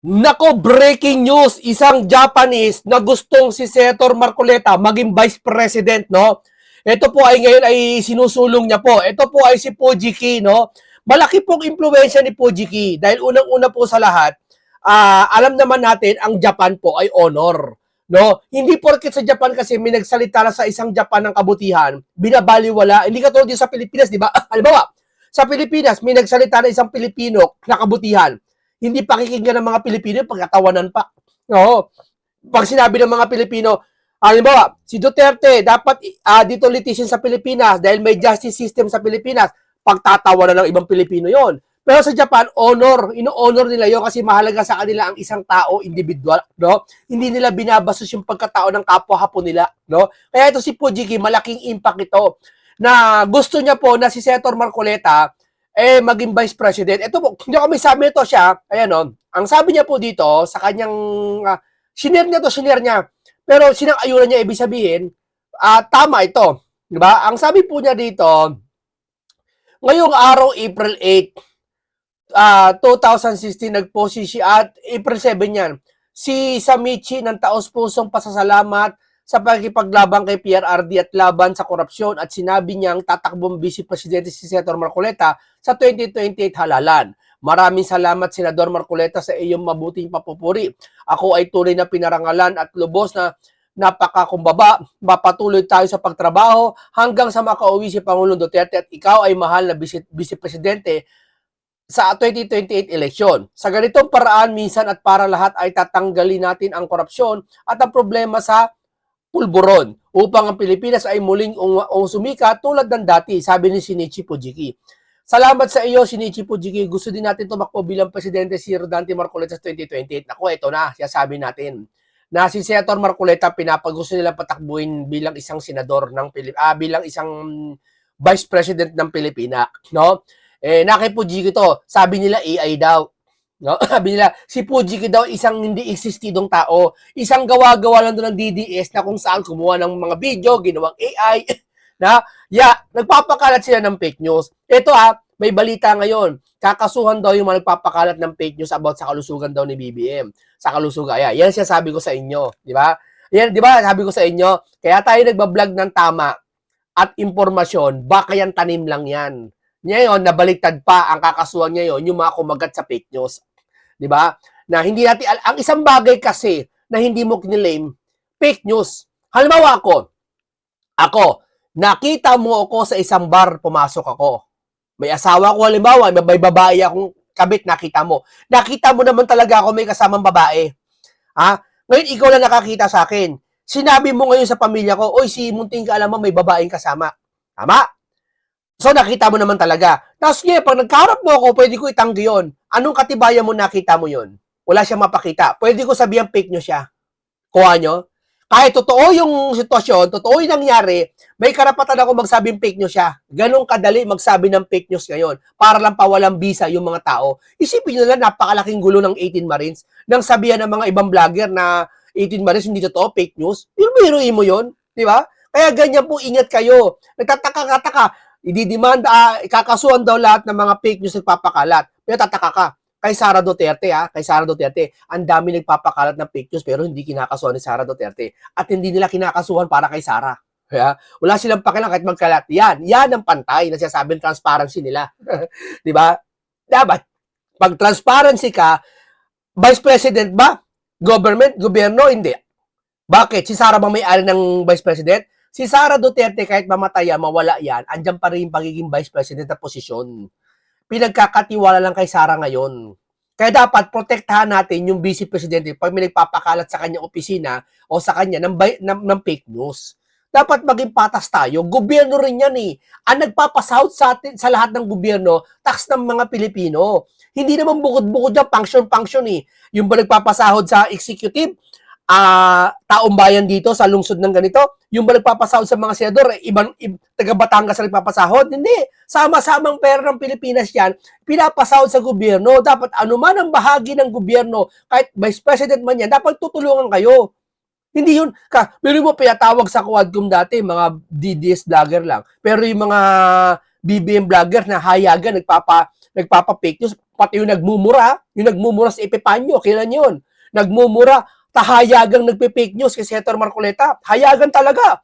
Nako, breaking news, isang Japanese na gustong si Senator Marcoleta maging Vice President, no? Ito po ay ngayon ay sinusulong niya po. Ito po ay si Fujiki, no? Malaki pong impluwensya ni Fujiki dahil unang-una po sa lahat, alam naman natin ang Japan po ay honor, no? Hindi porket sa Japan kasi may nagsalita na sa isang Japan ng kabutihan, binabaliwala. Hindi katulad din sa Pilipinas, di ba? Halimbawa, sa Pilipinas may nagsalita na isang Pilipino na kabutihan, hindi pakikinggan ng mga Pilipino, pagkatawanan pa. Oo. Pag sinabi ng mga Pilipino, halimbawa, si Duterte, dapat dito litisin sa Pilipinas dahil may justice system sa Pilipinas, pagtatawanan ng ibang Pilipino yon. Pero sa Japan, honor. Ino-honor nila yon kasi mahalaga sa kanila ang isang tao, individual. No? Hindi nila binabastos yung pagkatao ng kapwa-hapon nila. No? Kaya ito si Fujiki, malaking impact ito na gusto niya po na si Senator Marcoleta maging Vice President. Ito po, hindi ako may sabi nito siya, ayan o, ang sabi niya po dito, sa kanyang, sinare niya. Pero sinang-ayunan niya, ibig sabihin, tama ito. Diba? Ang sabi po niya dito, ngayong araw, April 8, 2016, nag-post siya, at April 7 yan, si Samichi ng taos-pusong pasasalamat sa pagkipaglabang kay PRRD at laban sa korupsyon at sinabi niyang tatakbong Vice Presidente si Senator Marcoleta sa 2028 halalan. Maraming salamat, Senador Marcoleta, sa iyong mabuting papupuri. Ako ay tunay na pinarangalan at lubos na napakakumbaba. Mapatuloy tayo sa pagtrabaho hanggang sa makauwi si Pangulong Duterte at ikaw ay mahal na Vice Presidente sa 2028 eleksyon. Sa ganitong paraan, minsan at para lahat ay tatanggalin natin ang korupsyon at ang problema sa pulburon upang ang Pilipinas ay muling sumika tulad ng dati, sabi ni Shinichi Fujiki. Salamat sa iyo, Shinichi Fujiki. Gusto din natin tumakbo bilang presidente si Rodante Marcoleta sa 2028. Ako, ito na, sabi natin na si Senator Marcoleta pinapagusto nila patakbuhin bilang isang senador ng bilang isang vice president ng Pilipinas, no? Naki Fujiki to, sabi nila AI daw. No? Sabi nila, si Fujiki daw isang hindi existidong tao, isang gawa-gawa lang doon ng DDS na kung saan kumuha ng mga video, ginawang AI, na, nagpapakalat sila ng fake news. Ito may balita ngayon, kakasuhan daw yung mga nagpapakalat ng fake news about sa kalusugan daw ni BBM. Sa kalusugan, yan siya sabi ko sa inyo, di ba? Yan, di ba, sabi ko sa inyo, kaya tayo nagbablog ng tama at impormasyon, baka yan tanim lang yan. Ngayon, nabaliktad pa ang kakasuhan ngayon, yung mga kumagat sa fake news. 'Di ba? Na hindi natin ang isang bagay kasi na hindi mo kinilame, fake news. Halimbawa ako, nakita mo ako sa isang bar, pumasok ako. May asawa ko halimbawa, may babae akong kabit, nakita mo. Nakita mo naman talaga ako may kasamang babae. Ha? Ngayon ikaw lang nakakita sa akin. Sinabi mo ngayon sa pamilya ko, oy, si Munting ka alam mo may babaeng kasama. Tama? So, nakita mo naman talaga. Tapos pag nagkaharap mo ako, pwede ko itanggi yun. Anong katibayan mo nakita mo yun? Wala siyang mapakita. Pwede ko sabihan fake nyo siya. Kuha nyo? Kahit totoo yung sitwasyon, totoo yung nangyari, may karapatan ako magsabing fake news siya. Ganong kadali magsabi ng fake news ngayon para lang pawalang bisa yung mga tao. Isipin nyo lang, napakalaking gulo ng 18 Marines nang sabihan ng mga ibang vlogger na 18 Marines hindi totoo, fake news. Biruin mo yun, di ba? Kaya ganyan po, ingat kayo. Nagtataka, ididimanda, ikakasuhan daw lahat ng mga fake news nagpapakalat. Pero tataka ka, kay Sara Duterte kay Sara Duterte, ang dami nagpapakalat ng fake news pero hindi kinakasuhan ni Sara Duterte. At hindi nila kinakasuhan para kay Sara. Kaya, wala silang pakialam kahit magkalat. Yan ang pantay na sinasabing transparency nila. Di ba? Dapat, pag transparency ka, Vice President ba? Gobyerno, hindi. Bakit? Si Sara ba may-ari ng Vice President? Si Sara Duterte, kahit mamataya, mawala yan, andyan pa rin yung pagiging Vice President na posisyon. Pinagkakatiwala lang kay Sara ngayon. Kaya dapat protektahan natin yung Vice Presidente pag may nagpapakalat sa kanyang opisina o sa kanya ng fake news. Dapat maging patas tayo. Gobyerno rin yan eh. Ang nagpapasahod sa atin, sa lahat ng gobyerno, tax ng mga Pilipino. Hindi naman bukod-bukod yan, function eh. Yung ba nagpapasahod sa executive, taong bayan dito sa lungsod ng ganito, yung ba nagpapasahod sa mga senador, taga Batangas na nagpapasahod? Hindi. Sama-samang pera ng Pilipinas yan, pinapasahod sa gobyerno. Dapat anuman ang bahagi ng gobyerno, kahit Vice President man yan, dapat tutulungan kayo. Hindi yun, pero mo pinatawag sa Quadcom dati, mga DDS vlogger lang. Pero yung mga BBM vlogger na hayagan, nagpapa-fake news, pati yung nagmumura sa Epipanyo, kailan yun? Nagmumura, tahayagang nagpe-fake news kay Senator Marcoleta. Hayagan talaga.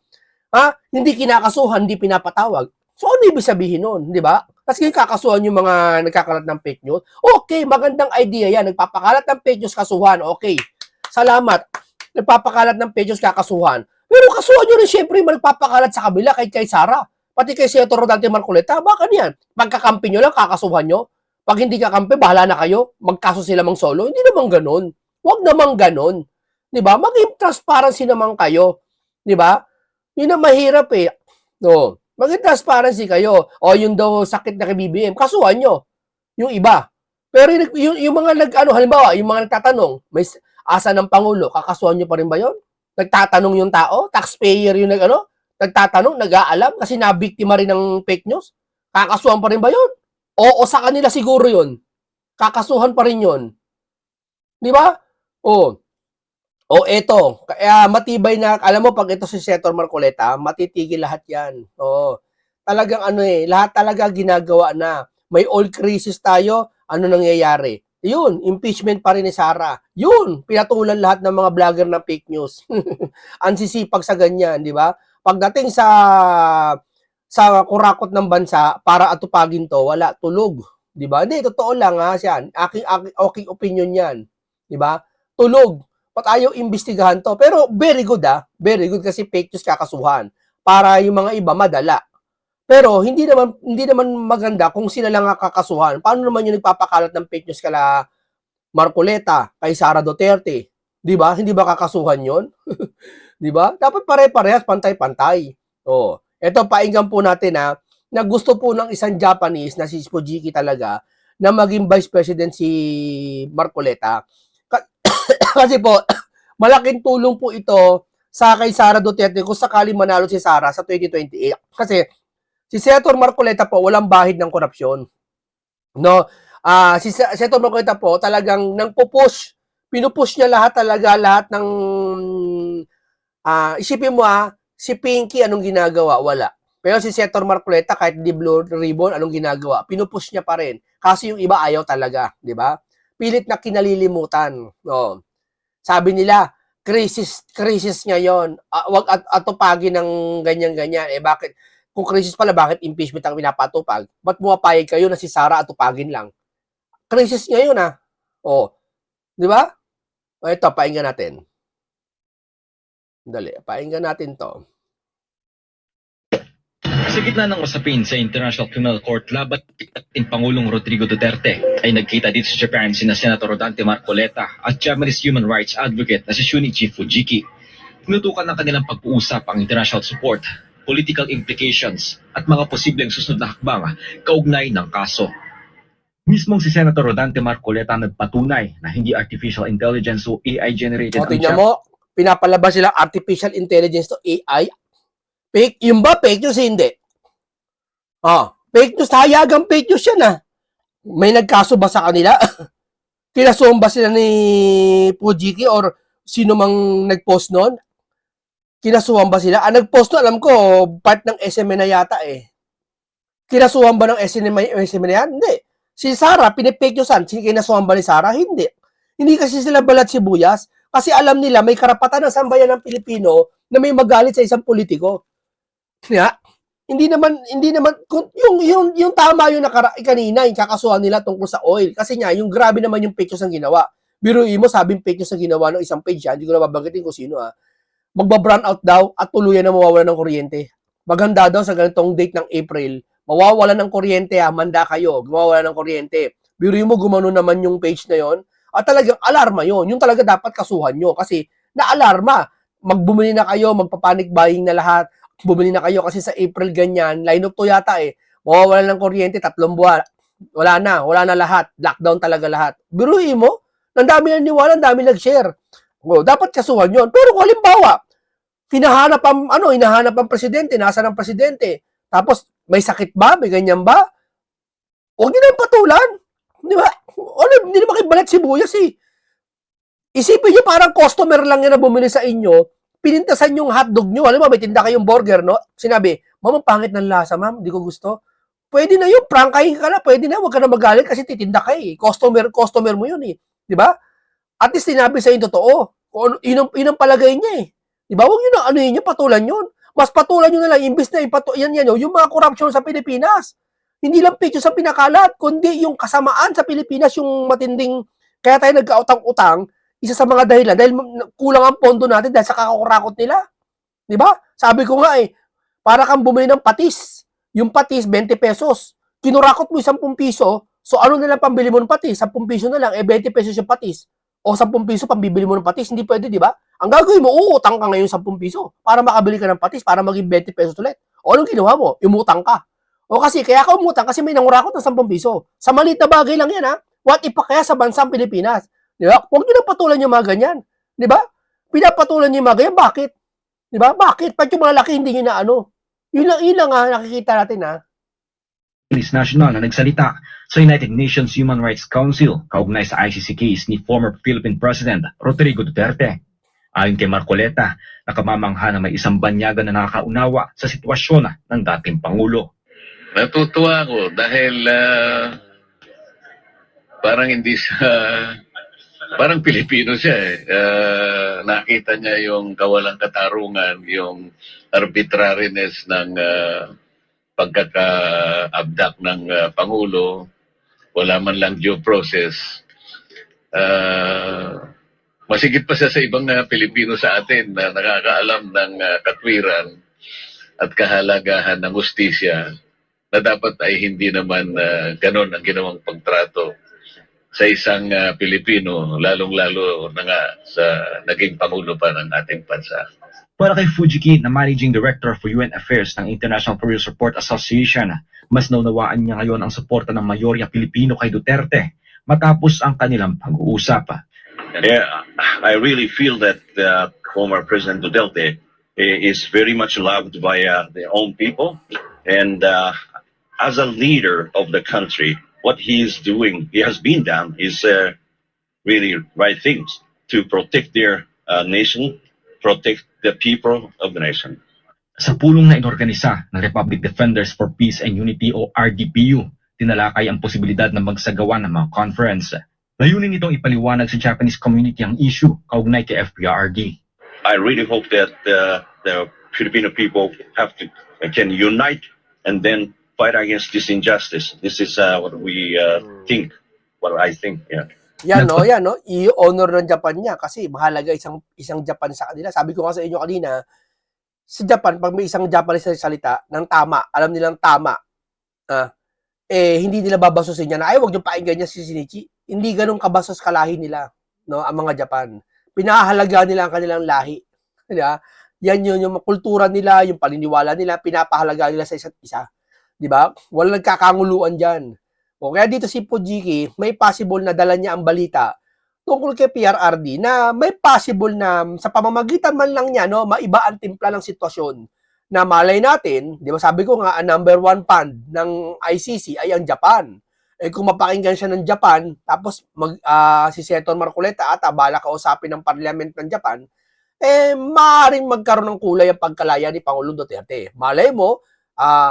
Ha? Hindi kinakasuhan, hindi pinapatawag. So, ano ibig sabihin nun? Di ba? Kasi kakasuhan yung mga nagkakalat ng fake news. Okay, magandang idea yan. Nagpapakalat ng fake news, kasuhan. Okay. Salamat. Nagpapakalat ng fake news, kakasuhan. Pero kasuhan nyo rin syempre yung nagpapakalat sa kabila kay Sara. Pati kay Senator Rodante Marcoleta. Baka niyan. Pagkakampi nyo lang, kakasuhan nyo. Pag hindi kakampi, bahala na kayo. Magkaso sila mang solo. Hindi naman ganun. Huwag naman ganun. Di ba? Maging transparency naman kayo. Di ba? Yun ang mahirap eh. No. Maging transparency kayo. O yung daw sakit na kay BBM, kasuhan nyo. Yung iba. Pero yung mga halimbawa, yung mga nagtatanong, may asa ng Pangulo, kakasuhan nyo pa rin ba yun? Nagtatanong yung tao? Taxpayer yung nagtatanong, nag-aalam, kasi nabiktima rin ng fake news? Kakasuhan pa rin ba yun? Oo, sa kanila siguro yun. Kakasuhan pa rin yun. Di ba? O eto, kaya matibay na, alam mo, pag ito si Senator Marcoleta, matitigil lahat yan. Oo. Talagang lahat talaga ginagawa na. May oil crisis tayo, ano nangyayari? Yun, impeachment pa rin ni Sara. Yun, pinatulan lahat ng mga vlogger ng fake news. Ang sisipag sa ganyan, di ba? Pagdating sa kurakot ng bansa, para atupagin to, wala, tulog. Di ba? Hindi, totoo lang ha, siyan. Aking opinion yan. Di ba? Tulog. Ba't ayaw imbestigahan to? Pero very good very good kasi fake news kakasuhan para yung mga iba madala. Pero hindi naman maganda kung sila lang kakasuhan. Paano naman yung nagpapakalat ng fake news kala Marcoleta, kay Sara Duterte? 'Di ba? Hindi ba kakasuhan 'yon? 'Di ba? Dapat pare-parehas, pantay-pantay. Oh, eto painggan po natin na gusto po ng isang Japanese na si Fujiki talaga na maging vice president si Marcoleta. Kasi po, malaking tulong po ito sa kay Sara Duterte kung sakali manalo si Sara sa 2028. Kasi si Senator Marcoleta po walang bahid ng korupsyon. No? Si Senator Marcoleta po talagang pinupush niya lahat ng isipin mo si Pinky anong ginagawa? Wala. Pero si Senator Marcoleta kahit di blue ribbon anong ginagawa? Pinupush niya pa rin. Kasi yung iba ayaw talaga, di ba? Pilit na kinalilimutan. No. Sabi nila, crisis ngayon. Wag atupagin ng ganyan-ganyan. Bakit? Kung crisis pala, bakit impeachment ang pinapatupag? Ba't pumapayag kayo na si Sara atupagin lang? Crisis ngayon di ba? Ito, painggan natin. Dali, painggan natin to. Sa gitna ng usapin sa International Criminal Court laban kay Pangulong Rodrigo Duterte ay nagkita dito sa Japan sina Senator Rodante Marcoleta at Japanese human rights advocate na si Shunichi Fujiki. Tinutukan ng kanilang pag-uusap ang international support, political implications at mga posibleng susunod na hakbang kaugnay ng kaso. Mismong si Senator Rodante Marcoleta nagpatunay na hindi artificial intelligence o AI generated ang tingnan mo, pinapalabas sila artificial intelligence to AI. Fake, yung ba fake news? Hindi. Fake news, hayagang fake news yan May nagkaso ba sa kanila? Kinasuhan ba sila ni Fujiki or sino mang nagpost nun? Kinasuhan ba sila? Nagpost nun, alam ko, part ng SME na yata Kinasuhan ba ng SME na yan? Hindi. Si Sara, pinipake newsan. Kinasuhan ba ni Sara? Hindi. Hindi kasi sila balat sibuyas. Kasi alam nila, may karapatan ng sambayan ng Pilipino na may magalit sa isang politiko. Hindi naman yung tama yung kanina yung kakasuhan nila tungkol sa oil kasi yung grabe naman yung fake news ang ginawa. Biruin mo sabing fake news ang ginawa ng isang page hindi ko na babanggitin kung sino magba-brown out daw at tuluyan na mawawalan ng kuryente. Maganda daw sa ganitong date ng April, mawawalan ng kuryente manda kayo, mawawalan ng kuryente. Biruin mo gumano naman yung page na yon at talagang alarma yon. Yung talaga dapat kasuhan nyo kasi na-alarma. Magbumili na kayo, magpa-panic buying na lahat. Bumili na kayo kasi sa April ganyan, line up to yata mawawalan ng kuryente 3 buwan. Wala na lahat. Lockdown talaga lahat. Biruin mo, ang dami nang niwala, ang dami nag-share. Dapat kasuhan yon. Pero kung halimbawa, hinahanap ang presidente, nasa ng presidente, tapos may sakit ba? May ganyan ba? Huwag niyo na patulan. Di ba? Hindi naman kayo balat sibuyas Isipin niyo parang customer lang yan na bumili sa inyo, pinintasan yung hotdog nyo. Alam mo, may tinda kayong burger, no? Sinabi, ma'am, pangit ng lasa, ma'am. Hindi ko gusto. Pwede na yun, prangkahin ka na, pwede na, huwag ka na magalit kasi titinda ka eh. Customer mo yun eh. Di ba? At least sinabi sa yung totoo. Kung yun ang palagay niya eh. Di ba? Huwag nyo na ano yun, patulan yun. Mas patulan nyo na lang, imbis na yung mga corruption sa Pilipinas. Hindi lang picture sa pinakalat, kundi yung kasamaan sa Pilipinas, yung matinding, kaya tayo nagkautang-utang, isa sa mga dahilan, dahil kulang ang pondo natin dahil sa kakakurakot nila. Di ba? Sabi ko nga eh, para kang bumili ng patis. Yung patis, 20 pesos. Kinurakot mo 10 piso, so ano na lang pambili mo ng patis? 10 piso na lang, 20 pesos yung patis. O 10 piso pambibili mo ng patis, hindi pwede, di ba? Ang gagawin mo, uutang ka ngayon 10 piso para makabili ka ng patis, para maging 20 pesos ulit. O anong ginawa mo? Umutang ka. O kasi, kaya ka umutang kasi may nangurakot ng 10 piso. Sa maliit na bagay lang yan, ha? What if pa kaya sa bansang Pilipinas? Di ba? Huwag nyo na patulan yung mga ganyan. Di ba? Pinapatulan nyo yung mga ganyan. Bakit? Di ba? Bakit? Pati yung malalaki hindi nyo na ano? Yun lang nakikita natin, ha? Police National na nagsalita sa United Nations Human Rights Council kaugnay sa ICC case ni former Philippine President Rodrigo Duterte. Ayon kay Marcoleta, nakamamangha na may isang banyaga na nakakaunawa sa sitwasyon ng dating Pangulo. Natutuwa ako dahil parang hindi siya, parang Pilipino siya eh. Nakita niya yung kawalang katarungan, yung arbitrariness ng pagkaka-abduct ng Pangulo, wala man lang due process. Masigit pa siya sa ibang Pilipino sa atin na nakakaalam ng katwiran at kahalagahan ng hustisya na dapat ay hindi naman ganon ang ginawang pagtrato sa isang Pilipino, lalong-lalo na nga sa naging Pangulo pa ng ating bansa. Para kay Fujiki na Managing Director for UN Affairs ng International Police Support Association, mas naunawaan niya ngayon ang suporta ng mayorya Pilipino kay Duterte matapos ang kanilang pag-uusap. Yeah, I really feel that former President Duterte is very much loved by their own people. And as a leader of the country, what he is doing, he has been done, is really right things to protect their nation, protect the people of the nation. Sa pulong na inorganisa ng Republic Defenders for Peace and Unity o RDPU, tinalakay ang posibilidad na magsagawa ng mga conference. Layunin nitong ipaliwanag sa Japanese community ang issue kaugnay kay FPRD. I really hope that the Filipino people can unite and then fight against this injustice. This is what we think, what I think. Yeah. Yan no, i-honor ng Japan niya kasi mahalaga isang Japan sa kanila. Sabi ko nga sa inyo kanina, sa Japan, pag may isang Japanese na salita ng tama, alam nilang tama, hindi nila babasusin niya na, ay, wag niyo pakinggan niya si Shinichi. Hindi ganun kabasos kalahi nila, no, ang mga Japan. Pinahalaga nila ang kanilang lahi. Diba? Yan yun, yung kultura nila, yung paniniwala nila, pinapahalaga nila sa isa't isa. Diba? Walang nagkakanguluan dyan. O kaya dito si Fujiki, may possible na dala niya ang balita tungkol kay PRRD na may possible na sa pamamagitan man lang niya, no, maiba ang timpla ng sitwasyon na malay natin, di ba sabi ko nga, ang number 1 fund ng ICC ay ang Japan. Eh kung mapakinggan siya ng Japan, tapos si Senator Marcoleta ata bala kausapin ng Parliament ng Japan, maaaring magkaroon ng kulay ang pagkalaya ni Pangulong Duterte. Malay mo,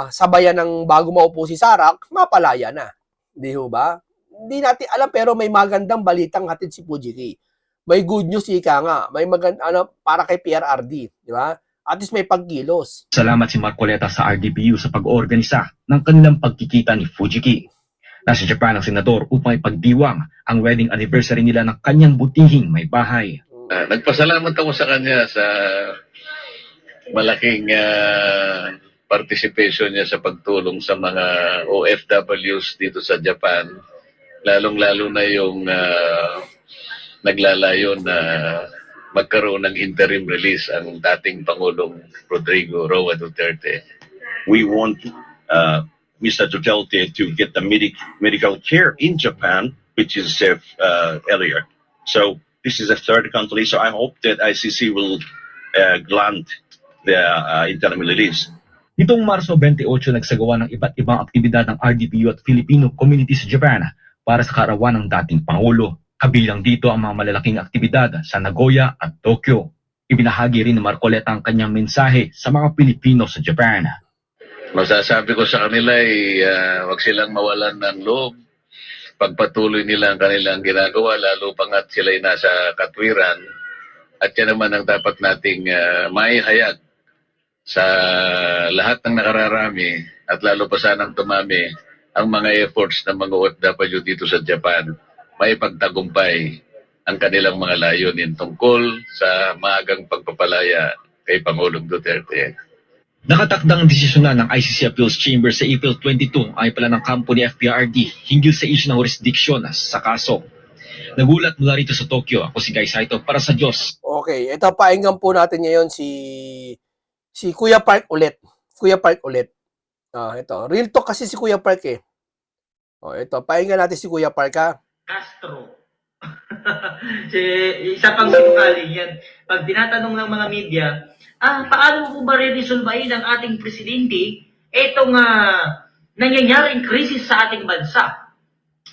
sabayan ng bago maupo si Sarak, mapalaya na. Di ba? Hindi natin alam pero may magandang balitang hatid si Fujiki. May good news ika nga, may para kay PRRD, di ba? At least may pagkilos. Salamat si Marcoleta sa RDPU sa pag-oorganisa ng kanilang pagkikita ni Fujiki. Nasa Japan ang senador upang ipagdiwang ang wedding anniversary nila ng kanyang butihing may bahay. Nagpasalamat ako sa kanya sa malaking participation niya sa pagtulong sa mga OFWs dito sa Japan, lalong-lalo na yung naglalayo na magkaroon ng interim release ang dating Pangulong Rodrigo Roa Duterte. We want Mr. Duterte to get the medical care in Japan, which is earlier. So this is a third country, so I hope that ICC will grant the interim release. Nitong Marso 28, nagsagawa ng iba't ibang aktibidad ng RDPU at Filipino community sa Japan para sa kaarawan ng dating Pangulo. Kabilang dito ang mga malalaking aktibidad sa Nagoya at Tokyo. Ibinahagi rin ni Marcoleta ang kanyang mensahe sa mga Pilipino sa Japan. Masasabi ko sa kanila ay wag silang mawalan ng loob. Pagpatuloy nila ang kanilang ginagawa, lalo pangat sila'y nasa katwiran. At yan naman ang dapat nating maihayag sa lahat ng nakararami at lalo pa sanang tumami ang mga efforts ng mga OFW dito sa Japan. May pagtagumpay ang kanilang mga layunin tungkol sa maagang pagpapalaya kay Pangulong Duterte. Nakatakdang desisyon na ng ICC Appeals Chamber sa April 22 ay pala ng kampo ni FPRD hinggil sa issue ng jurisdiction sa kaso. Nagulat mula rito sa Tokyo, ako si Guy Saito para sa Diyos. Okay, ito painggan po natin ngayon si Kuya Park ulit. Kuya Park ulit. Ito. Real talk kasi si Kuya Park eh. Ito. Painggan natin si Kuya Park ha. Castro. si, isa pang sinungaling yan. Pag tinatanong ng mga media, paano mo ba re-resolvahin ng ating presidente itong nangyayaring krisis sa ating bansa?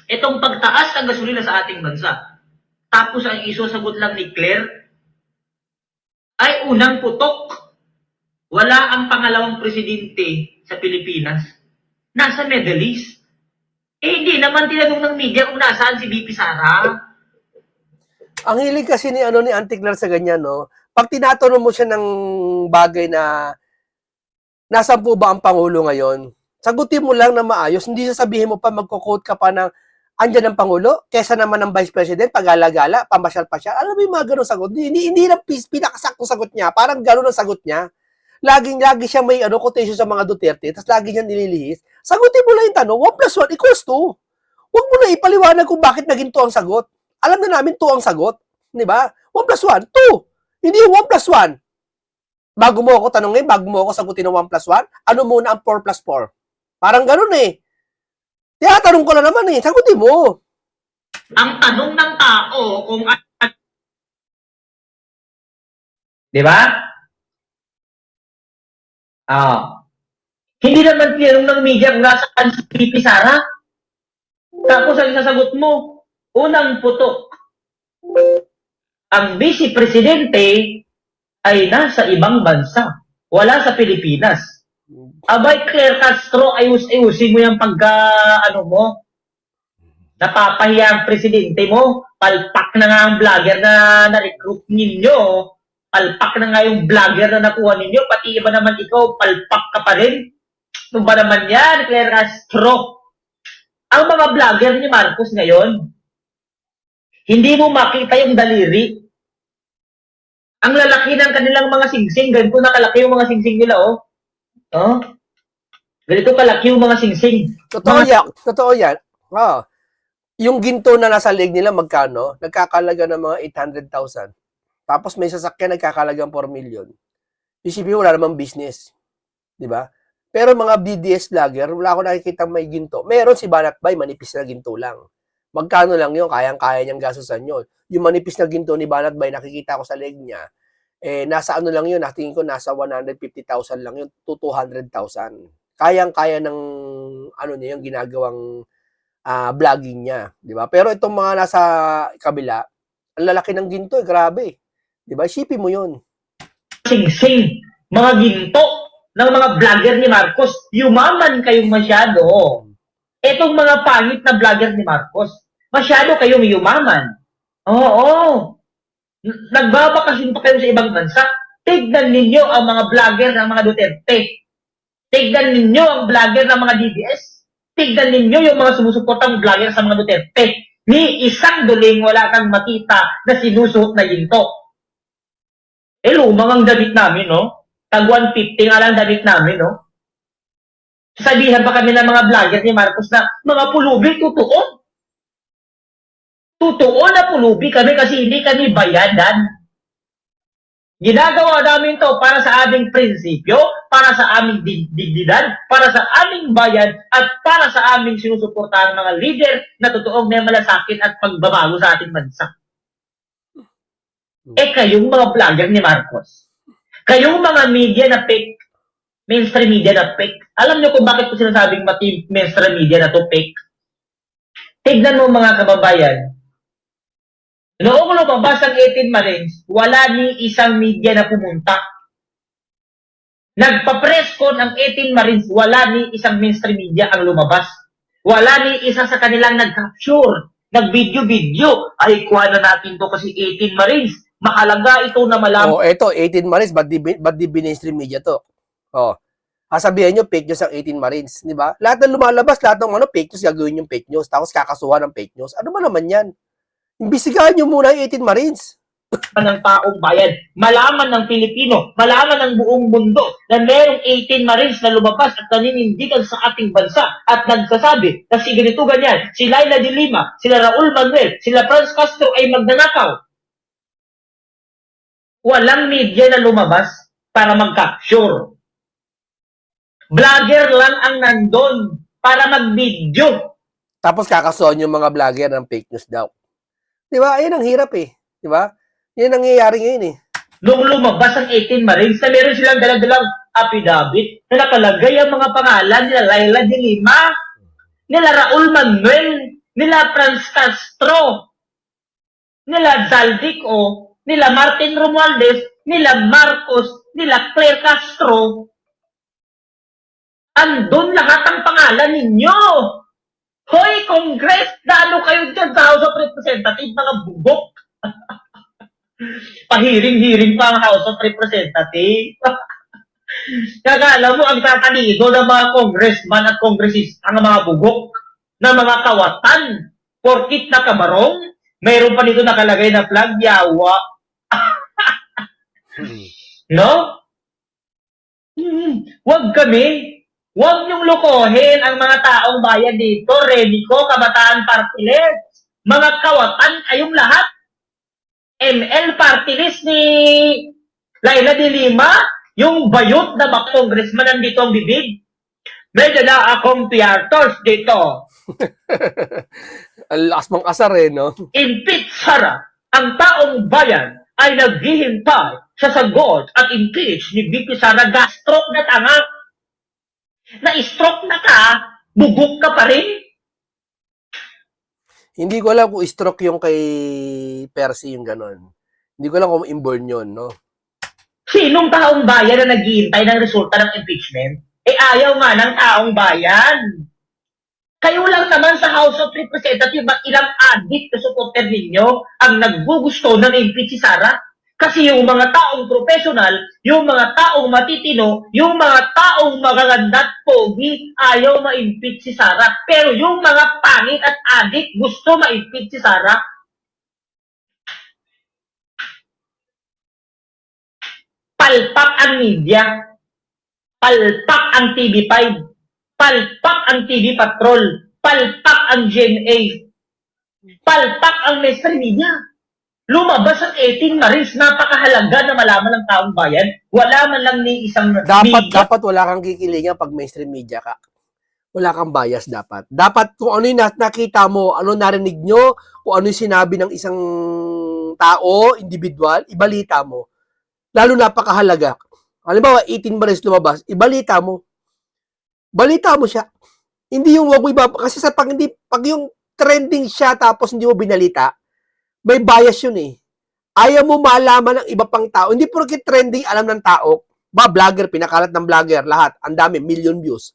Itong pagtaas ng gasolina sa ating bansa. Tapos ang isusagot lang ni Claire ay unang putok. Wala ang pangalawang presidente sa Pilipinas. Nasa Middle East. Hindi naman tinanong ng media kung nasaan si VP Sara. Ang hilig kasi ni Auntie Claire sa ganyan, no? Pag tinatanong mo siya ng bagay na nasaan po ba ang Pangulo ngayon, sagutin mo lang na maayos, hindi sasabihin mo pa, magko-quote ka pa ng andyan ang Pangulo, kesa naman ng Vice President, pag-alagala, pamasyal-pasyal. Alam mo yung mga ganun sagot? Hindi na pinakasaktong sagot niya, parang ganun ang sagot niya. Lagi siya may quotation sa mga Duterte, tapos lagi niya nililihis. Sagutin mo lang yung tanong, 1 plus 1 equals 2. Huwag mo na ipaliwanag kung bakit naging 2 ang sagot. Alam na namin 2 ang sagot. Di ba? 1 plus 1, 2. Hindi yung 1 plus 1. Bago mo ako tanongin, bago mo ako sagutin ng 1 plus 1, ano muna ang 4 plus 4? Parang ganun eh. Tinatanong ko na naman eh, sagutin mo. Ang tanong ng tao kung di ba? Hindi naman tinanong ng media kung nasaan si VP Sara. Tapos ang sasagot mo, unang putok. Ang vice presidente ay nasa ibang bansa. Wala sa Pilipinas. Abay, Claire Castro, ayus-ayusin mo yung mo. Napapahiya ang presidente mo. Palpak na nga ang vlogger na na-recruit ninyo. Palpak na nga yung vlogger na nakuha ninyo. Pati iba naman ikaw, palpak ka pa rin. Ano ba naman yan, Claire Castro? Ang mga vlogger ni Marcos ngayon, hindi mo makita yung daliri. Ang lalaki ng kanilang mga singsing, ganito nakalaki yung mga singsing nila, oh. Oh? Ganito kalaki yung mga singsing. Totoo yan. Yung ginto na nasa leg nila, magkano? Nagkakalaga ng mga 800,000. Tapos may sasakyan nagkakalagang 4 million. Isipin mo, wala namang business. Di ba? Pero mga BDS vlogger, wala ako nakikita may ginto. Meron si Banat Bay, manipis na ginto lang. Magkano lang yun? Kayang-kaya niyang gastusan yun. Yung manipis na ginto ni Banat Bay, nakikita ko sa leg niya, nasa ano lang yun, tingin ko nasa 150,000 lang yun, to 200,000. Kayang-kaya ng niya, yung ginagawang vlogging niya. Di ba? Pero itong mga nasa kabila, ang lalaki ng ginto, grabe. Di ba? Isipin mo yun. Sing-sing, mga ginto ng mga vlogger ni Marcos, yumaman kayong masyado. Etong mga pangit na vlogger ni Marcos, masyado kayong yumaman. Oo. Nagbabakasyon pa kayo sa ibang bansa. Tignan ninyo ang mga vlogger ng mga Duterte. Tignan ninyo ang vlogger ng mga DDS. Tignan ninyo yung mga sumusuportang vlogger sa mga Duterte. Ni isang duling wala kang makita na sinusuot na ginto. Lumang ang damit namin, no? Tag 150 nga lang damit namin, no? Sabihan pa kami ng mga vlogger ni Marcos na mga pulubi, totoo. Totoo na pulubi kami kasi hindi kami bayadan. Ginagawa namin to para sa aming prinsipyo, para sa aming dignidad, para sa aming bayan, at para sa aming sinusuportahan mga leader na totoong may malasakit at pagbabago sa ating bansa. Kayong mga vlogger ni Marcos, kayong mga media na fake, mainstream media na fake, alam nyo kung bakit ko sinasabing mainstream media na to fake? Tignan mo mga kababayan, noong lumabas ang 18 Marines, wala ni isang media na pumunta. Nagpa-press con ang 18 Marines, wala ni isang mainstream media ang lumabas. Wala ni isa sa kanilang nag-capture, nag-video-video. Ay, kuha na natin to kasi 18 Marines. Mahalaga ito na malaman. Oh, eto 18 Marines, ba't di binmainstream media to? Oh. Sasabihin nyo, fake news ang 18 Marines, di ba? Lahat ng lumalabas, lahat ng fake news, gagawin yung fake news, tapos kakasuhan ng fake news. Ano ba naman yan? Imbisigahan nyo muna yung 18 Marines. Ng taong bayan, malaman ng Pilipino, malaman ng buong mundo na mayroong 18 Marines na lumabas at naninindigan sa ating bansa at nagsasabi na si ganito ganyan, si Laila de Lima, sila Raul Manuel, sila Franz Castro ay magnanakaw. Walang media na lumabas para mag-capture. Vlogger lang ang nandun para mag-video. Tapos kakasuhan yung mga vlogger ng fake news daw. Di ba? Ayun ang hirap eh. Di ba? Yan ang nangyayari ngayon eh. Nung lumabas ang 18 Marines na meron silang daladalang affidavit na nakalagay ang mga pangalan nila Laila de Lima, nila Raul Manuel, nila Franz Castro, nila Zaldico, nila Martin Romualdez, nila Marcos, nila Claire Castro. Andun lahat ang pangalan ninyo. Hoy, Congress, dalo kayo dyan sa House of Representatives, mga bugok. Pahiring-hiring pa ang House of Representatives. Kagala mo, ang tataligo ng mga congressman at congressista, ang mga bugok, na mga kawatan, porkit na kabarong, mayroon pa dito nakalagay na flag, yawa. No? Huwag niyong lokohin ang mga taong bayan dito, Redico, Kabataan Party List. Mga kawatan kayong lahat. ML party list ni Laila de Lima, yung bayot na congressman nandito ang bibig. May dala akong piartos dito. Ang lakas mong asar eh, no? Impeach Sara, ang taong bayan ay naghihintay sa sagot at impeach ni VP Sara. Gastroke na tanga. Na-stroke na ka, bugok ka pa rin. Hindi ko alam kung stroke yung kay Percy yung ganon. Hindi ko alam kung inborn yun, no? Sinong taong bayan na naghihintay ng resulta ng impeachment? Eh ayaw nga ng taong bayan. Kayo lang naman sa House of Representatives, ilang adik na supporter ninyo ang naggugusto na impeach si Sara? Kasi yung mga taong professional, yung mga taong matitino, yung mga taong magaganda at pogi, ayaw ma-impeach si Sara. Pero yung mga pangit at adik gusto ma-impeach si Sara. Palpak ang media. Palpak ang TV5. Palpak ang TV Patrol. Palpak ang GMA. Palpak ang mainstream media. Lumabas ang 18 Marines, napakahalaga na malaman ng taong bayan. Wala man lang ni isang Dapat wala kang kikilingan pag mainstream media ka. Wala kang bias dapat. Dapat kung ano yung nakita mo, ano narinig nyo, kung ano yung sinabi ng isang tao, individual, ibalita mo. Lalo napakahalaga. Halimbawa, 18 Marines lumabas, ibalita mo. Balita mo siya. Hindi yung wag mo kasi sa pag yung trending siya tapos hindi mo binalita, may bias yun eh. Ayaw mo malaman ng iba pang tao. Hindi porket trending alam ng tao. Vlogger, pinakalat ng vlogger, lahat. Ang dami, million views.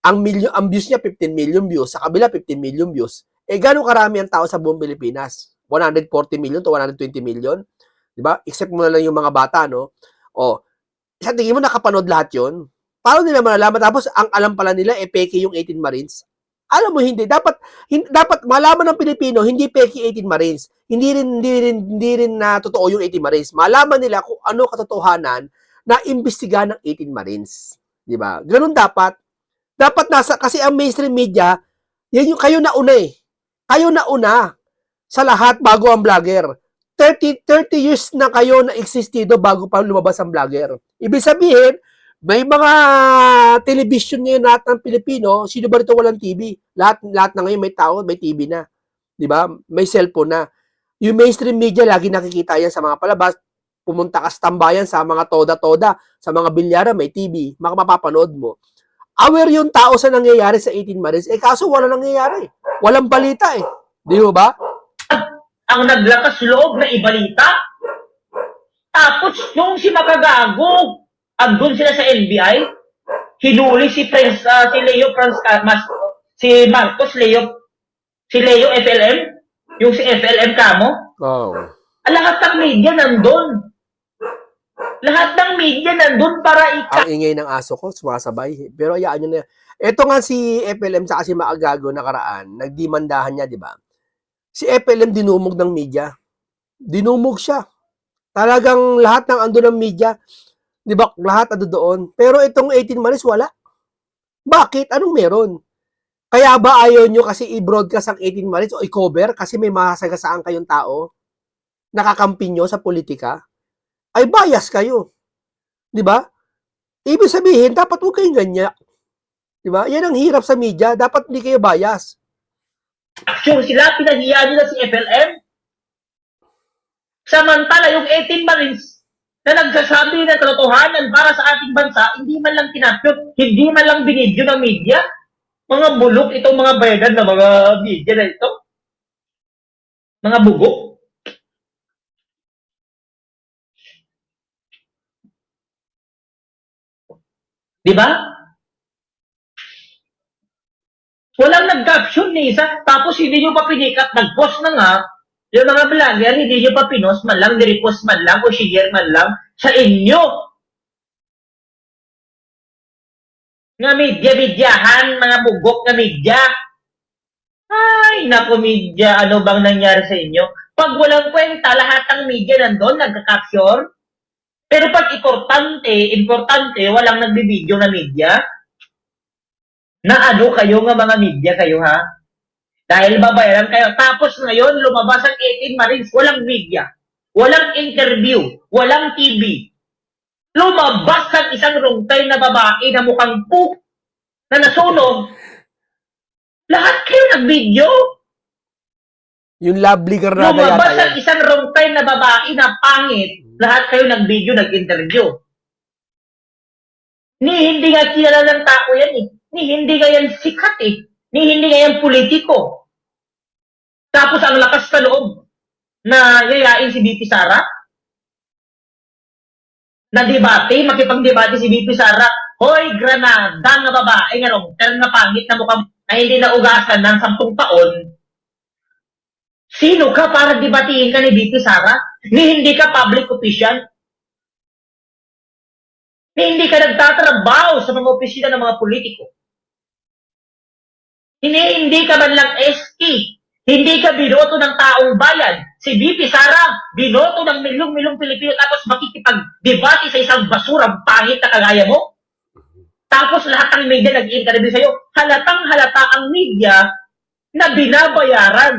Ang views niya, 15 million views. Sa kabila, 15 million views. Eh, gano'ng karami ang tao sa buong Pilipinas? 140 million to 120 million? Diba? Except mo na lang yung mga bata, no? O, sa tingin mo, nakapanood lahat yun? Paano nila malalaman? Tapos, ang alam pala nila, peke yung 18 Marines. Alam mo, hindi. Dapat malaman ng Pilipino, hindi peki 18 Marines. Hindi rin na totoo yung 18 Marines. Malaman nila kung ano katotohanan na imbestigahan ng 18 Marines. Di ba? Ganun dapat. Dapat kasi ang mainstream media, yan yung kayo nauna eh. Kayo nauna sa lahat bago ang vlogger. 30 years na kayo na existido bago pa lumabas ang vlogger. Ibig sabihin, may mga television ngayon lahat ng Pilipino, sino ba rito walang TV? Lahat na ngayon may tao, may TV na. 'Di ba? May cellphone na. Yung mainstream media lagi nakikita yan sa mga palabas. Pumunta ka sa tambayan sa mga toda-toda, sa mga bilyara may TV, mapapanood mo. Aware yung tao sa nangyayari sa 18 Marines. Eh kaso wala nangyayari. Walang balita eh. Di ba? Ang naglakas loob na ibalita. Tapos yung si Makagago, andun sila sa NBI, hinuli si si Leo si Marcos si Leo FLM, yung si FLM Kamo. Oh. Lahat ng media nandun. Lahat ng media nandun para Ang ingay ng aso ko, sumasabay. Pero ayaan nyo na. Ito nga si FLM sa si Maagago nakaraan, nagdimandahan niya, di ba? Si FLM dinumog ng media. Dinumog siya. Talagang lahat ng ando ng media, di ba? Lahat ando doon. Pero itong 18 Maris, wala. Bakit? Anong meron? Kaya ba ayaw nyo kasi i-broadcast ang 18 Maris o i-cover kasi may masagasaan kayong tao? Nakakampi nyo sa politika? Ay bias kayo. Di ba? Ibig sabihin, dapat huwag kayong ganyan. Di ba? Yan ang hirap sa media. Dapat hindi kayo bias. action sila, pinahiya nila si FLM. Samantala, yung 18 Marines na nagsasabi ng katotohanan para sa ating bansa, hindi man lang kinapyot, hindi man lang binidyo ng media. Mga bulok itong mga bayadan na mga media na ito. Mga bugok. Di ba? Walang nag-caption ni isa, tapos hindi nyo pa pinikat, nag-post na nga, yung mga vlogger, hindi nyo pa pinost man lang, nirepost man lang, o share man lang, sa inyo. Nga media-medyahan, mga bugok na media. Ay, naku media, ano bang nangyari sa inyo? Pag walang kwenta, lahat ng media nandun, nagka-capture. Pero pag importante, walang nagbibideo na media. Na ano kayo nga mga media kayo ha? Dahil babayaran kayo. Tapos ngayon, lumabas ang 18 Marines, walang media. Walang interview. Walang TV. Lumabas ang isang rungtay na babae na mukhang poop na nasunog. Lahat kayo nag-video. Yung lovely Granada Lumabas yata ang yan. isang rungtay na babae na pangit. Lahat kayo nag-video, nag-interview. Ni hindi nga kilala ng tao yan eh. Ni hindi nga yan sikat eh. Ni hindi nga yan politiko. Tapos ang lakas sa loob na yayain si BP Sara. Na debate, makipag-debate si BP Sara. Hoy, Granada nga babae nga rongter na pangit na mukhang na hindi naugasan ng 10 taon. Sino ka para debatiin ka ni BP Sara? Ni hindi ka public official? Ni hindi ka nagtatrabaho sa mga opisina ng mga politiko? Hindi ka man lang ST. Hindi ka binoto ng taong bayan. Si BP Sara, binoto ng milyong-milyong Pilipino tapos makikipag-debate sa isang basurang pangit na kagaya mo? Tapos lahat ng media nag-i-interview sa'yo. Halatang-halata ang media na binabayaran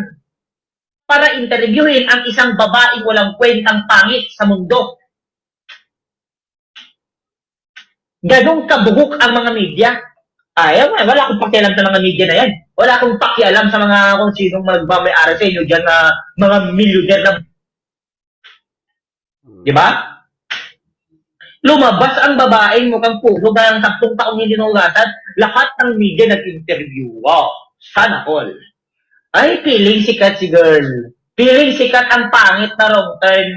para interviewin ang isang babaeng walang kwentang pangit sa mundo. Ganong kabugok ang mga media. Wala akong pakialam sa mga media na yan. Wala akong pakialam sa mga kung sinong magmamayari sa inyo dyan na mga milyonер na... Diba? Lumabas ang babaeng mukhang puso na ng 10 taong hindi naugasan. Lahat ng media nag-interview. Wow! Sana all. Ay, feeling sikat si girl. Feeling sikat ang pangit na wrong turn.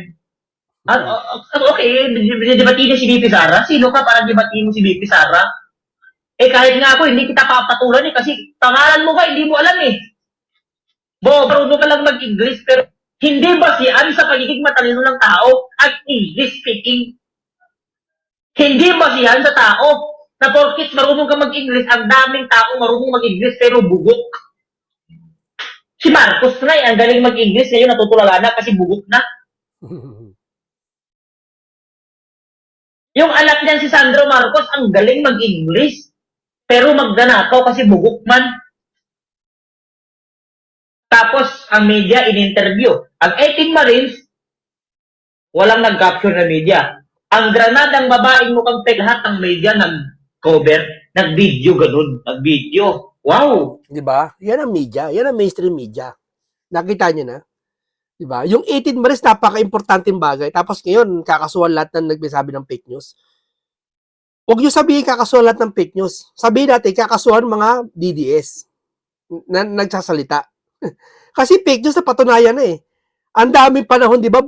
Okay, debatiin si BP Sara. Sino ka para debatiin mo si BP Sara? Kahit nga ako, hindi kita papatulan kasi pangalan mo ka, hindi mo alam eh. Marunong ka lang mag-English, pero hindi basihan sa pagiging matalino ng tao at English speaking. Hindi basihan sa tao na porkit marunong ka mag-English, ang daming tao marunong mag-English pero bugok. Si Marcos nga ang galing mag-English, ngayon natutulala na kasi bugok na. Yung anak niyan si Sandro Marcos, ang galing mag-English. Pero magdanakaw kasi bugok man. Tapos, ang media in-interview. Ang 18 Marines, walang nag-capture na media. Ang Granadang babaeng mukhang lahat ng media nag-cover, nag-video ganun. Nag-video. Wow! Diba? Yan ang media. Yan ang mainstream media. Nakita nyo na? Diba? Yung 18 Marines, napaka-importanting bagay. Tapos ngayon, kakasuhan lahat ng nagsasabi ng fake news. Huwag nyo sabihin kakasuhan lahat ng fake news. Sabihin natin, kakasuhan mga DDS na nagsasalita. Kasi fake news na patunayan na eh. Ang daming panahon, di ba,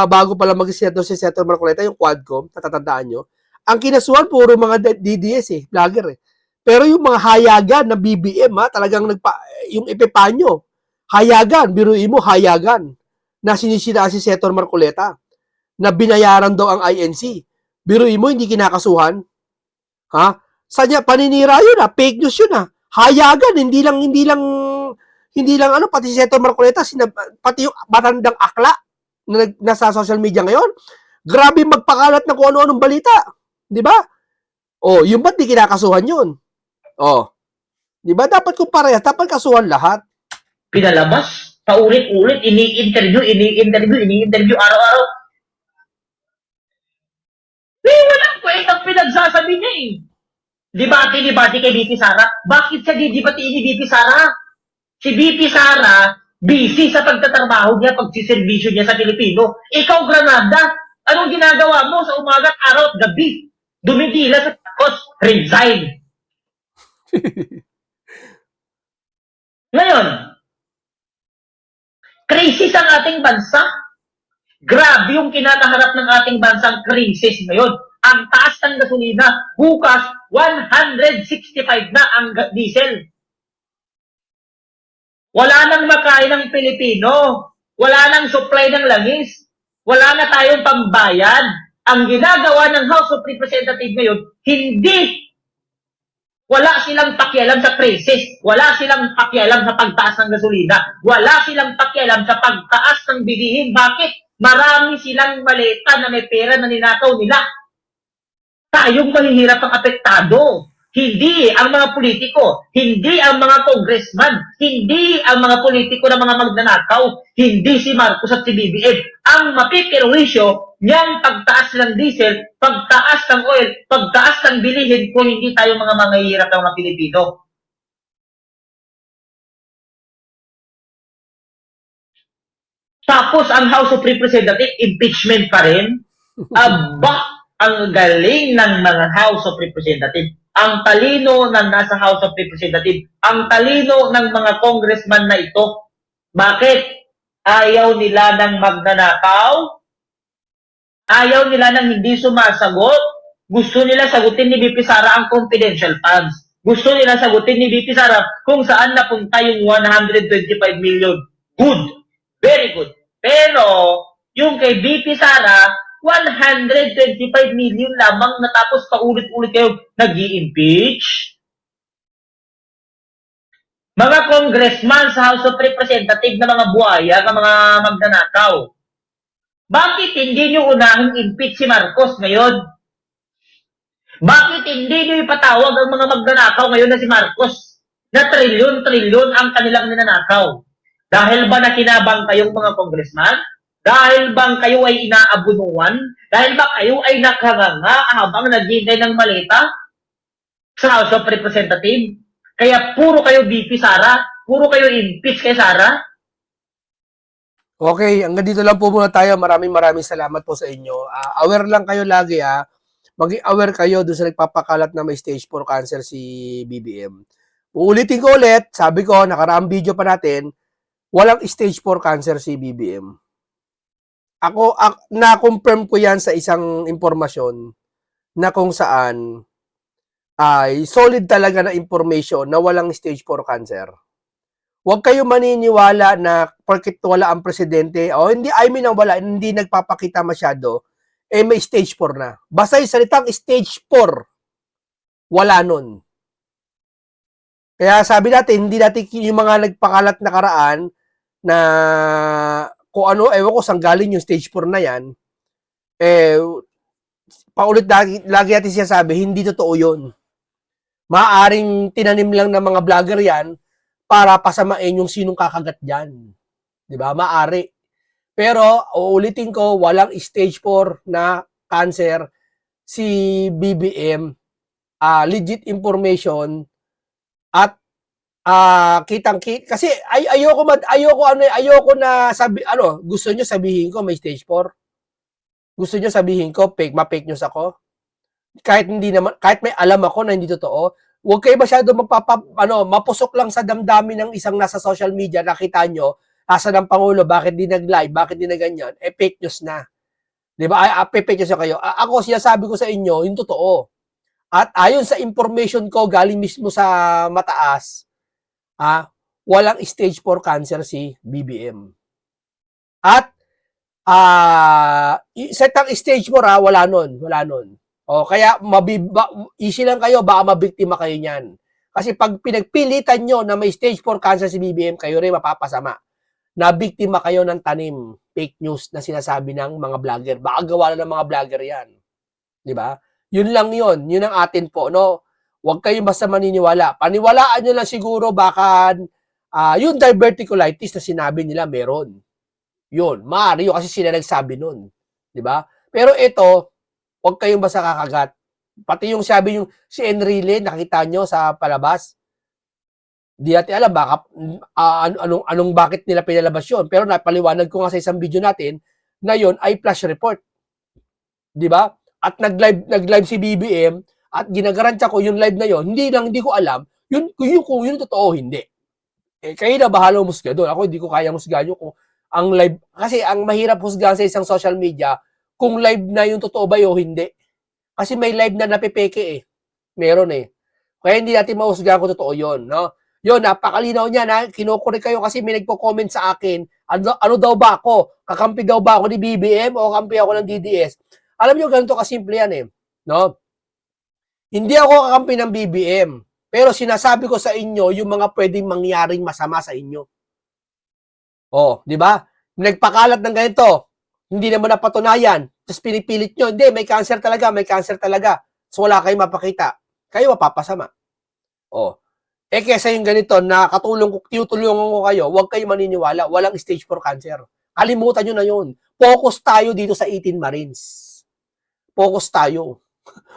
bago pala mag-senator si Senator Marcoleta, yung Quadcom, natatandaan nyo, ang kinasuhan puro mga DDS vlogger Pero yung mga hayagan na BBM talagang yung Epipanyo, hayagan, biruin mo hayagan na sinisira si Senator Marcoleta na binayaran daw ang INC. Biruin mo hindi kinakasuhan. Ha? Sanya paninira yun fake news yun Hayagan, hindi lang pati si Senator Marcoleta, pati yung matandang akla na nasa social media ngayon. Grabe magpakalat ng kung ano-anong balita. 'Di ba? Yung ba't di kinakasuhan yun? Di ba? Dapat kung parehas, dapat kasuhan lahat. Pinalabas, paulit-ulit, ini-interview, araw-araw. Walang kwentang pinagsasabi niya Debate kay BP Sara. Bakit siya didebatiin ni BP Sara? Si BP Sara, busy sa pagtatrabaho niya, pagsiservisyo niya sa Pilipino. Ikaw, Granada, anong ginagawa mo sa umaga, araw at gabi? Dumidila sa tapos, resign. Ngayon, krisis ang ating bansa. Grabe yung kinakaharap ng ating bansang krisis ngayon. Ang taas ng gasolina, bukas 165 na ang diesel. Wala nang makain ng Pilipino. Wala nang supply ng langis. Wala na tayong pambayad. Ang ginagawa ng House of Representatives ngayon, wala silang pakialam sa krisis. Wala silang pakialam sa pagtaas ng gasolina. Wala silang pakialam sa pagtaas ng bilihin. Bakit? Marami silang maleta na may pera na ninakaw nila. Tayong mahihirap ang apektado. Hindi ang mga politiko, hindi ang mga congressman, hindi ang mga politiko na mga magnanakaw, hindi si Marcos at si BBM. Ang mapipirwisyo niyang pagtaas ng diesel, pagtaas ng oil, pagtaas ng bilihin kung hindi tayo mga mahihirap ng mga Pilipino. Tapos ang House of Representatives, impeachment pa rin. Aba, ang galing ng mga House of Representatives. Ang talino ng nasa House of Representatives. Ang talino ng mga congressman na ito. Bakit? Ayaw nila ng magnanakaw? Ayaw nila ng hindi sumasagot? Gusto nila sagutin ni BP Sara ang confidential funds. Gusto nila sagutin ni BP Sara kung saan napunta yung 125 million. Good. Very good. Pero, yung kay BP Sara, 125 million lamang natapos paulit-ulit kayo nag-i-impeach. Mga congressman sa House of Representatives na mga buhaya, na mga magnanakaw. Bakit hindi nyo unahing impeach si Marcos ngayon? Bakit hindi nyo ipatawag ang mga magnanakaw ngayon na si Marcos? Na trilyon-trilyon ang kanilang ninanakaw. Dahil ba nakinabang kayong mga congressman? Dahil bang kayo ay inaabunuan? Dahil ba kayo ay nakanganga habang naghihintay ng maleta sa House of Representatives? Kaya puro kayo BP Sara? Puro kayo impeach kay Sara? Okay, hanggang dito lang po muna tayo. Maraming salamat po sa inyo. Aware lang kayo lagi Maging aware kayo doon sa nagpapakalat na may stage 4 cancer si BBM. Uulitin ko ulit, sabi ko, nakaraang video pa natin, walang stage 4 cancer si BBM. Ako, na-confirm ko yan sa isang impormasyon na kung saan ay solid talaga na information na walang stage 4 cancer. Huwag kayo maniniwala na porket wala ang presidente, hindi nagpapakita masyado, may stage 4 na. Basta yung salitang stage 4, wala nun. Kaya sabi natin, hindi natin yung mga nagpakalat na karaan na kung ano, ewan ko saan galing yung stage 4 na yan, paulit lagi natin siya sabi, hindi totoo yun. Maaring tinanim lang ng mga vlogger yan para pasamain yung sinong kakagat dyan. Diba? Maari. Pero, uulitin ko, walang stage 4 na cancer si BBM. Legit information at kasi ayoko na gusto niyo sabihin ko may stage 4. Gusto niyo sabihin ko ma-fake news ako. Kahit may alam ako na hindi totoo. Huwag kayo masyado mapusok lang sa damdamin ng isang nasa social media, nakita nyo, asa ng Pangulo, bakit di nag-live, bakit di na ganyan, fake news na. Di ba? Ay, apepekyo kayo. Ako, sinasabi ko sa inyo, yung totoo. At ayon sa information ko, galing mismo sa mataas, walang stage 4 cancer si BBM. At, setang stage 4 wala nun. O, kaya, easy lang kayo, baka mabiktima kayo niyan. Kasi pag pinagpilitan nyo na may stage 4 cancer si BBM, kayo rin mapapasama. Nabiktima kayo ng tanim, fake news na sinasabi ng mga vlogger. Baka gawa na ng mga vlogger yan. Di ba? Yun lang yun. Yun ang atin po, no? Huwag kayong basta maniniwala. Paniwalaan nyo lang siguro baka yung diverticulitis na sinabi nila meron. Yun. Maaari yun kasi sila nagsabi nun. Di ba? Pero ito, huwag kayong basta kakagat. Pati yung sabi yung si Enrile, nakita nyo sa palabas, di natin alam baka anong bakit nila pinalabas yun. Pero napaliwanag ko nga sa isang video natin na yun ay flash report. Di ba? At nag-live si BBM at ginagarantya ko yung live na yun, hindi ko alam kung yun totoo hindi. Kayo na bahala musga doon. Ako hindi ko kaya musgahan kung ang live, kasi ang mahirap husgahan sa isang social media kung live na yung totoo ba o hindi. Kasi may live na napipeke Meron Kaya hindi natin mahusgahan kung totoo yun, no? Yun, napakalinaw niya na kinukurik kayo kasi may nagpo-comment sa akin, ano daw ba ako? Kakampi daw ba ako ni BBM o kakampi ako ng DDS? Alam niyo, ganito kasimple yan no? Hindi ako kakampi ng BBM, pero sinasabi ko sa inyo yung mga pwedeng mangyaring masama sa inyo. Di ba? Nagpakalat ng ganito, hindi naman napatunayan, tapos pinipilit nyo, hindi, may cancer talaga. So wala kayong mapakita. Kayo mapapasama. Kesa yung ganito, tinutulungan ko kayo, huwag kayong maniniwala, walang stage 4 cancer. Kalimutan nyo na yun. Focus tayo dito sa 18 Marines. Focus tayo.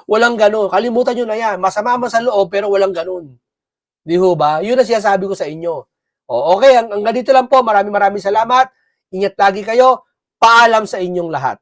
Walang ganun. Kalimutan nyo na yan. Masama man sa loob, pero walang ganun. Di ho ba? Yun ang sinasabi ko sa inyo. Okay, hanggang dito lang po. Maraming salamat. Ingat lagi kayo. Paalam sa inyong lahat.